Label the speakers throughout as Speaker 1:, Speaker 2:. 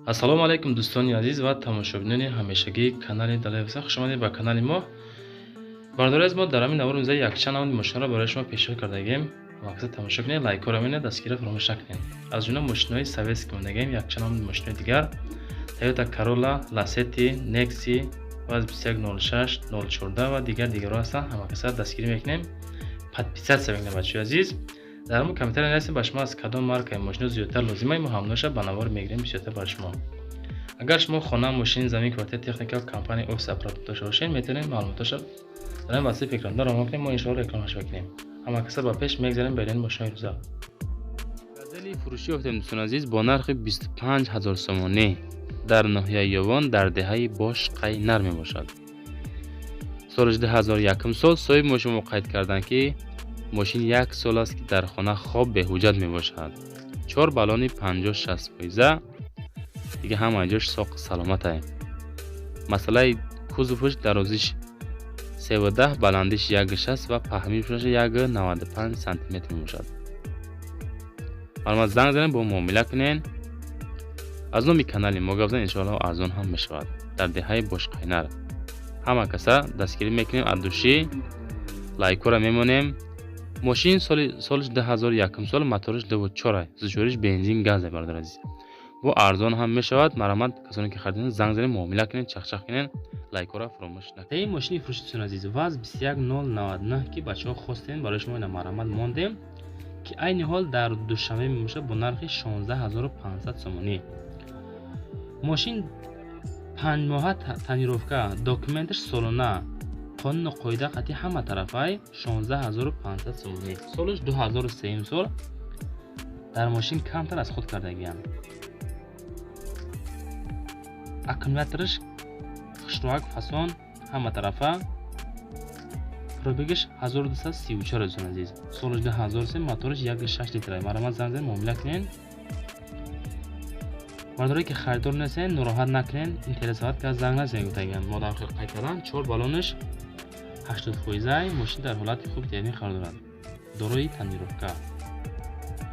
Speaker 1: ассалому алайкум дӯстони азиз ва тамошобинони ҳамешагии канали Далайвса. хуш омадед ба канали мо. Бардори аз мо дар ҳамин аввал имзаи якчанд намуди мошинро барои шумо пешниҳод кардагем. Мақсад тамошо кунед, лайкора менед, дастгирро фаромӯш накунед. аз ҷумла мошинҳои советски мондагаем, якчанд намуди мошинҳои дигар: Toyota Corolla, Lacetti, Nexi, ВАЗ 2106, 014 ва дигарро ҳастанд. ҳамакасар дастгирӣ мекунем, подписатсия мекунем. бачаҳои азиз, дар мо комментария нависед ба шумо аз кадом маркаи мошино зиёдтар лозимае, мо ҳамдоша ба навор мегирем бисёртар барои шумо. агар шумо хона, мошин, замин, квартира, техника, компания, офис аппарат дошта бошед, метавонед маълумоташа дар ин васиқаи экранда равона кунем. мо иншоалло рекламаш мекунем. ҳамакасар ба пеш мегзарем ба дидани мошинои рӯза. газели фурӯшӣ офтем дӯстон азиз бо нархи 25000 сомонӣ дар ноҳияи Ёвон дар деҳаи Бош Қайнар мебошад. соли 2001 сол соҳиби мошин муқайид карданд ки мошин 1 сол аст ки дар хона хоб беҳуҷҷат мебошад. 4 баллони 50-60% دیگه همه جاش ساق سلامت هست. مسئله کوزوفش درازیش 13 بلندیش 1.60 و پهمیش 1.95 سانتی متر میباشد. معلومات زنگ زنید با معامله کنین. از نوع کانال ما گفتن ان شاء الله ارزان هم میشود. در دهه باش قینر همه کسا دستگیری میکنیم، ادوشی لایک را میمونیم. ماشین سال 2001 سال موتورش 2.4 زوجوریش بنزین گاز برادر عزیز. بو ارزان هم میشود. مرامت کسانی که خریدن زنگ زنید، معامله کنید، چخچخ کنید، لایک را فراموش نکنید. این ماشین فروشتون عزیز ВАЗ 21099 که بچه‌ها خواستین برای شما این مرامت موندیم که عین حال در دوشنبه میشه با نرخ 16500 سومانی. ماشین 5 ماه تنیروفکا، داکومنتش سالانه، قانون و قاعده قطعی همه طرفای 16500 سومانی. سالش 2003 سال. در ماشین کمتر از خود کردگیم. аккумуляториш хиштуак фасон ҳама тарафа. пробегиш 1234 дӯстон азиз. соли 2003 моториш 1.6 литр. маромат занг занед, муомила кунед. мардоре ки харидор нестен, нороҳат накунед. интересоват ки аз занг назанед гуфтагам. мо дар хел қайд кардам 4 баллониш 80%. мошин дар ҳолати хуби теҳнӣ қарор дорад. дорои тонировка.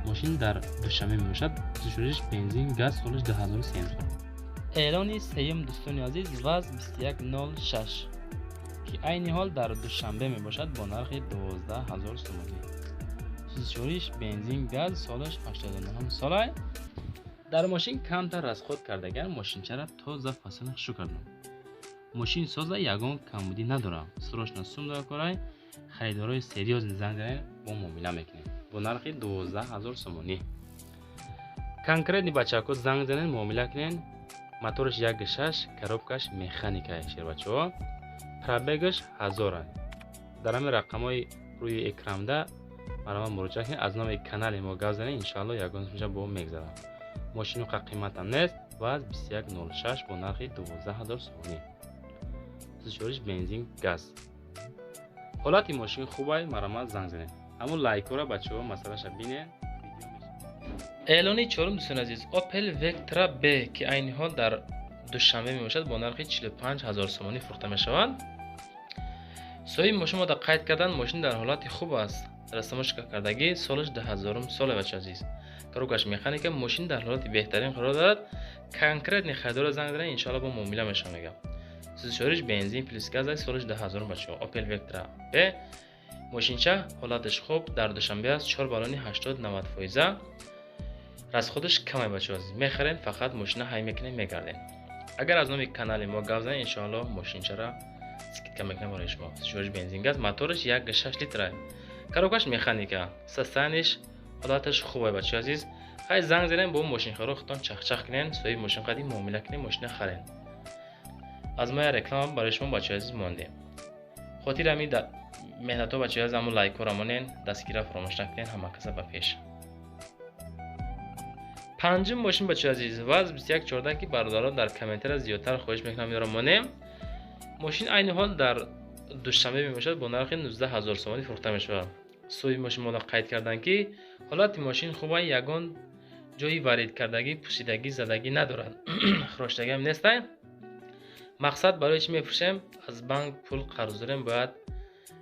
Speaker 1: мошин дар душанбе мебошад. зушуриш бензин газ. солиш 2003 сол. اعلان سیم دوستان عزیز ВАЗ 2106 که عین حال در دوشنبه می باشد با نرخ 12000 سومانی. سوزشوریش بنزین گاز. سالش 89 ساله. در ماشین کمتر از خود کردگان ماشین چرا تازه فصل شو کردم. ماشین سازه یگان کمبودی ندارم. سروش نسوم داره کارای خریدارای سریوز زنگ زنید با معامله میکنید با نرخ 12000 سومانی. конкретни бачаҳо занг занед, муомила кунед. моториш 1.6, коробкаш механика шербачаҳо. пробегаш 1000. дар ҳамин рақамҳои рӯи экранда маромат муроҷиат кунед. аз номи канали мо гап занед, иншоалло ягонашо бо мегзарам. мошин уқа қиматам нест. ВАЗ 2106 бо нархи 12000 сомонӣ. сӯзишвориш бензин газ. ҳолати мошин хубай, маромат занг занед. ҳамон лайкора бачаҳо масъалаша бинед. اعلانی چهارم دوستان عزیز Opel Vectra B که عین حال در دوشنبه می باشد با نرخ 45000 سومانی فروخته می شود. صاحب ماشین ما قید کردن ماشین در حالت خوب است. رسمش کردگی سالش 2000 سال بچه عزیز. کروکش مکانیک ماشین در حالت بهترین قرار دارد. کنکریت خریدار زنگ زنید، ان شاء الله با معامله میشه میگم. سوزشوریش بنزین پلیس گاز. سالش 2000 بچه Opel Vectra B ماشینچه حالتش خوب. در دوشنبه است. 4 بالونی 80-90%. از خودش کمه بچه‌ها میخرین، فقط ماشین های میکنین میگردین. اگر از نوع کانال ما گپ زنید، ان شاء الله ماشین چرا سکت کم میکنه برای شما. شورش بنزین گاز. موتورش 1.6 لیتر. کاروکاش مکانیکا. سستانش حالتش خوبه بچه‌ها عزیز. خیلی زنگ زدن با ماشین خروختان چخچخ کنین، صاحب ماشین قدی معامله کنین، ماشین خرین. از ما رکلام برای شما بچه‌ها عزیز مونده. خاطر همین مهنت‌ها بچه‌ها عزیز، همون لایک رو مونین، دستگیری فراموش نکنین. همه کسا به پیش. پنجم ماشین بچه عزیز ВАЗ 2114 که برادران در کامنتر زیادتر خواهش میکنم میارم مانیم. ماشین عین حال در دوشنبه میباشد با نرخ 19000 سومانی فروخته میشود. صاحب ماشین ما قید کردن که حالت ماشین خوبه، یگان جایی وارد کردگی، پوسیدگی، زدگی ندارد. خراشتگی هم نیست. مقصد برای چی میفروشیم؟ از بانک پول قرض داریم، باید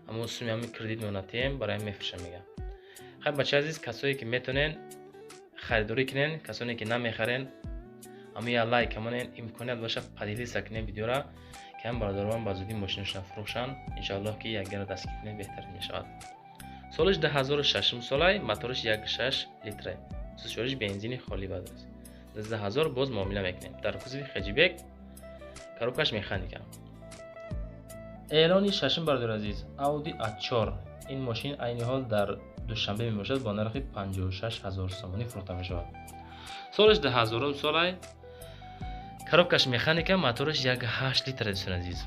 Speaker 1: همون سومی همین کردیت میوناتیم برای میفروشیم میگم. خب بچه عزیز، کسایی که میتونن خریداری کنین، کسانی که نمیخرن اما یا لایک همون امکانیت باشه پدیلی سکنه ویدیو را که هم برادران با زودی ماشینش فروشن انشالله که یک گره دست کنه بهتر میشود. سالش 2006 سالای موتورش 1.6 لیتره سوزشورش بنزین خالی بود. 12000 باز معامله میکنیم. در کوزوی خجیبک کاروبکش مکانیکا. اعلانی ششم برادر عزیز اودی A4 این ماشین عین حال در دوشنبه می باشد با نرخ 56000 سومانی فروخته می شود. سالش 2000 سالای کاروبکش مکانیکا موتورش 1.8 لیتر دوستان عزیز.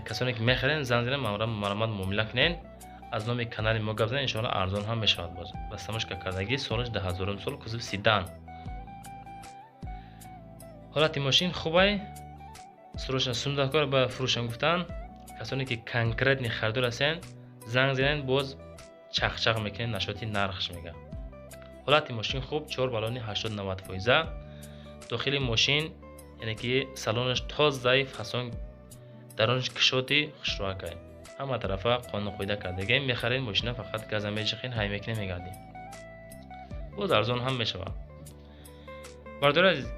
Speaker 1: کسانی که میخرن زنگ زدن مرمت معامله کنین از نام کانال ما گپ زدن ان شاء الله ارزان هم میشود. باز بستمش که کردگی سالش 2000 سال کوزو سیدان. حالت ماشین خوبه. سروش صندوقدار با فروشم گفتن کسانی که کنکریت خریدار هستن زنگ زدن باز چخچخ میکنن نشاطی نرخش میگه. حالت ماشین خوب 4 بالونی 80 90 فایزه. داخل ماشین یعنی که سالنش تازه فسان درونش کشوتی خوشروکه. همه طرفا قانون قاعده کردگی میخرین ماشین فقط گاز میچخین های میکنه میگردیم. باز ارزان هم میشوه. برادر عزیز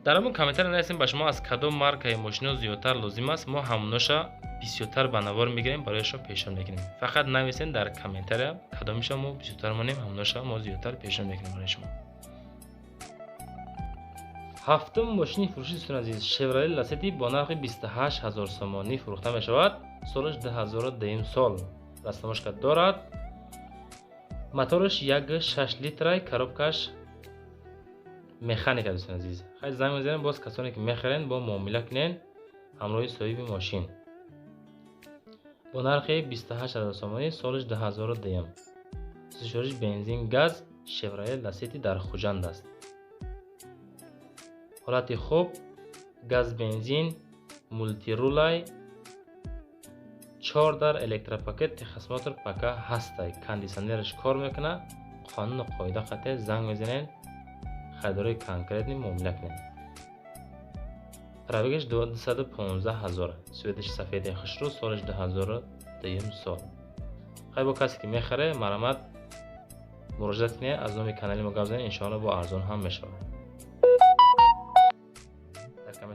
Speaker 1: در همون کامنتر نویسین با شما از کدام مارکه ماشین زیادتر لازم است ما هموناشا بسیارتر بنوار میگیریم برایش پیشنهاد میکنیم. فقط نویسین در کامنتر کدامش ما بسیارتر مونیم هموناشا ما زیادتر پیشنهاد میکنیم برای شما. هفتم ماشین فروشی دوستان عزیز شورله لاستی با نرخ 28000 سومانی فروخته می شود. سالش 2002 سال رسمش که دارد. موتورش 1.6 لیتر کاروبکش مکانیکا دوستان عزیز. خیلی زنگ میزنن باز کسانی که میخرن با معامله کنن همراه صاحب ماشین. با نرخ 28000 سومانی سالش 2002 سوزشورش بنزین گاز شورله لاستی در خوجند است. حالت خوب گاز بنزین مولتی رولای 4 در الکتروپاکت تخصماتر پاکا هسته کاندیشنرش کار میکنه. قانون قاعده خاطر زنگ میزنن خریدار کنکریت معامله کنن. پرابگش 215000 سویدش سفید خشرو سالش 2002 سال. خیلی با کسی که میخره مرمت مراجعت کنه از نام کانال ما گپ زنین ان شاء الله با ارزان هم میشه.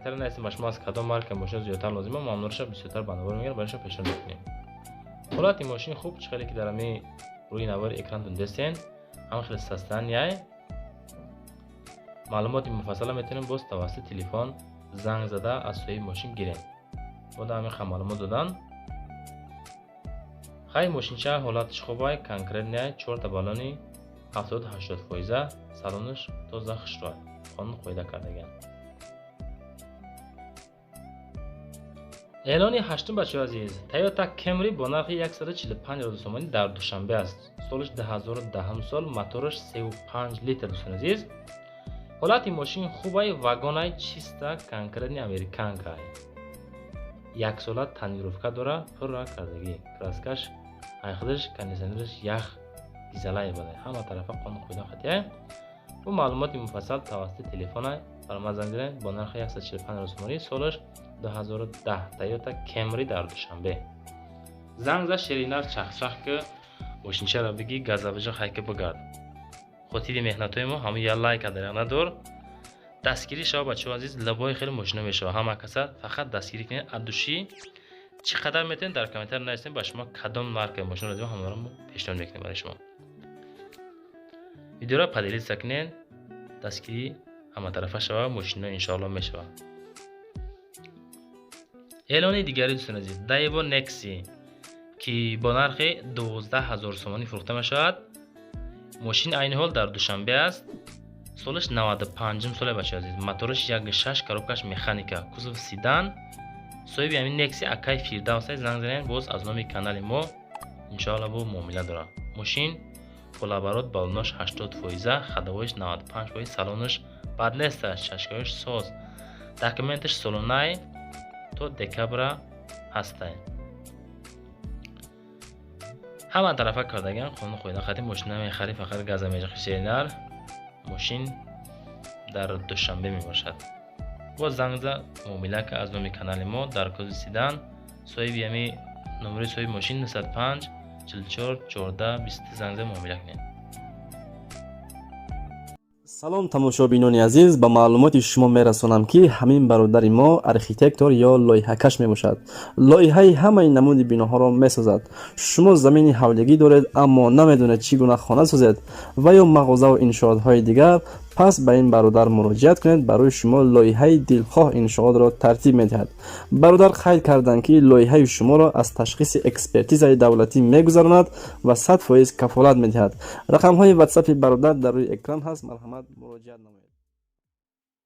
Speaker 1: کامنتر نویسین با شما از کدام مارکه ماشین زیادتر لازمه ما همونش بسیارتر بنوار میگیریم برایش پیشنهاد میکنیم. حالت ماشین خوب چخیلی که در می روی نوار اکران دستین هم خیلی سستن یای معلومات مفصل میتونیم باز توسط تلفن زنگ زده از صاحب ماشین گیریم. با همین معلومات دادن خیلی ماشین چه حالتش خوبه کنکریت نه 4 تا بالونی 70 80 فایزه سالنش تازه خشروه قانون قاعده کردگی. اعلانی هشتم بچه عزیز تویوتا کمری با نرخ 145,000 سومانی در دوشنبه است. سالش 2010 سال موتورش 35 لیتر دوستان عزیز. حالت ماشین خوبه واگنای چیستا کنکریت امریکان که یک ساله تنیروفکا داره پر را کردگی کراسکش خودش کاندیشنرش یخ دیزلای بوده. همه طرفا قانون قاعده خاطیه و معلومات مفصل توسط تلفن برام زنگ زدن با نرخ 145,000 سومانی سالش 2010 تویوتا کمری در دوشنبه. زنگ زد شرینر چخچخ که ماشینچه را بگی گازابجا خیلی بگرد. خاطر مهنتای ما همه یا لایک داره ندار دستگیری شما بچه عزیز لبای خیلی ماشین میشه. همه کسا فقط دستگیری کنین ادوشی چقدر میتونین در کامنتر نویسین با شما کدام مارک ماشین رو همه رو پیشنهاد میکنیم برای شما. ویدیو را پدیلی سکنین دستگیری همه طرفه شما ماشین ان شاء الله میشه. اعلان دیگری دوستان عزیز دایوا نکسی که با نرخ 12000 سومانی فروخته میشود. ماشین عین حال در دوشنبه است. سالش 95 ساله بچه عزیز. موتورش 1.6 کاروبکش مکانیکا کوزو سیدان. صاحب همین نکسی اکای فیردا است. زنگ زنین باز از نام کانال ما ان شاء الله با معامله داره. ماشین کلابرات بالونش 80 فایزه خدوایش 95 فایز سالنش بد نیست چشکایش ساز داکیومنتش سالونای تو دکبر هسته. همه طرفه کردگان قانون قاعده خاطر ماشین میخری فقط گاز میجخ شیرینر ماشین در دوشنبه میباشد. با زنگ زد معامله که از نام کانال ما در کوزو سیدان صاحب یمی نمره صاحب ماشین 905 44 14 20 زنگ زد معامله کنید.
Speaker 2: салом тамошобинони азиз, ба маълумоти шумо мерасонам ки ҳамин бародари мо архитектор ё лоиҳакаш мебошад. лоиҳаи ҳамаи намуди биноҳоро месозад. шумо замини ҳавлигӣ доред, аммо намедонед чӣ гуна хона созед ва ё мағозаву иншоотҳои дигар, пас ба ин бародар муроҷиат кунед. Барои шумо лоиҳаи дилхоҳ иншоотро тартиб медиҳад. бародар қайд карданд ки лоиҳаи шуморо аз ташхиси экспертизаи давлатӣ мегузаронад ва 100% кафолат медиҳад. рақамҳои ватсапи бародар дар рӯи экран ҳаст. марҳамат, муроҷиат намоед.